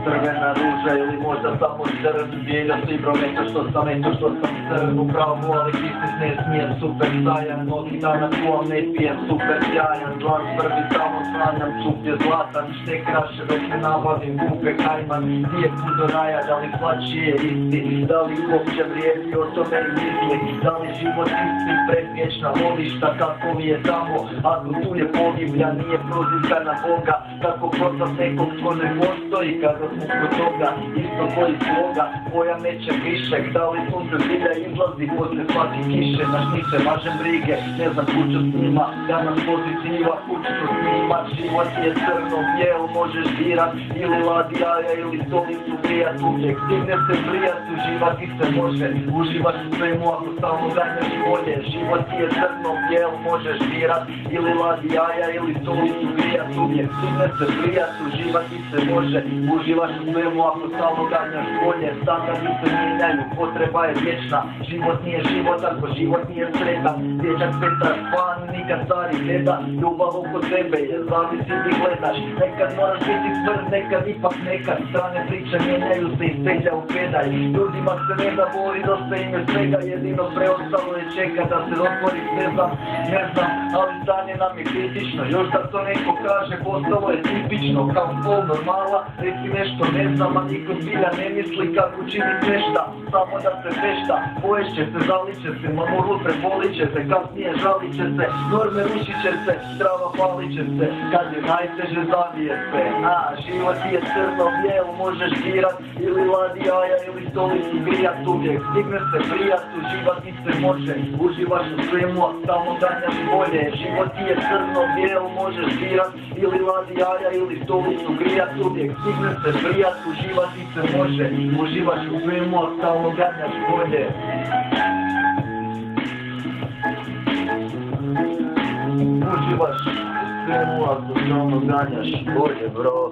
crvena ruža ili možda samo crn. Bijelja si brometa što sam crn. Upravo ali kisnis ne smijem, super sajan. Mnogi dana kuam ne pijem, super sjajan. Zlan prvi samo sanjam, čup je zlatan. Šte kraše dok ne nabavim kupe kajman. Nije put do raja, da li plaći je isti, da li uopće vrijedi o tome i misli. Da li život isti, predvječna volišta, kako li je tamo, ako tu je pogiblja, nije prozivka na Boga. Kako prozvat nekog tko ne postoji, kada smo kod toga, isto koji sloga. Pojam neće višek, da li sunce zbilja izlazi posle svake kiše. Naš niče važem brige, ne znam kuću snima, da nas pozitiva, kuću snima. Život je crno, bijel, možeš birat, ili ladi jaja, ili stolicu prijat. Uvijek stigne se prijat, uživati se može, uživaš u svemu ako stalno ganjaš volje. Život je crno, bijel, možeš birat, ili ladi jaja, ili stolicu prijat. Uvijek stigne se prijat, uživati se može, uživaš u svemu ako stalno ganjaš volje. Standardi se mijenjaju, potreba je vječna, život nije život ako život nije sretan. Dječak Petar Pan, nikad stari gleda, ljubav oko tebe je, zavisi ti gledaš. Nekad moraš biti tvrd, nekad ipak nekad, strane priče mijenjaju se iz petlja u pedalj. Ljudima se ne da bori, dosta im je svega, jedino preostalo je čeka da se otvori, ne znam, ali stanje nam je kritično. Još da to neko kaže, postalo je tipično, kao pol normala, reci nešto ne znam, a niko zbilja ne misli kako činit nešta, samo da se fešta. Poješće se, zalit će se, mamoru prebolit će se, kasnije žalit će se, norme rušit će se, trava palit će se, kad je najteže zavije se. Život je crno, bijel, možeš birat, ili ladi jaja, ili stolicu grijat. Uvijek stigne se prijat, uživati se može, uživaš u svemu, a stalno ganjaš bolje. Život je crno, bijel, možeš birat, ili ladi jaja, ili stolicu grijat. Uvijek stigne se prijat, uživati se može, uživaš u svemu, a stalno ganjaš bolje. Uživaš u svemu, a stalno ganjaš bolje, bro.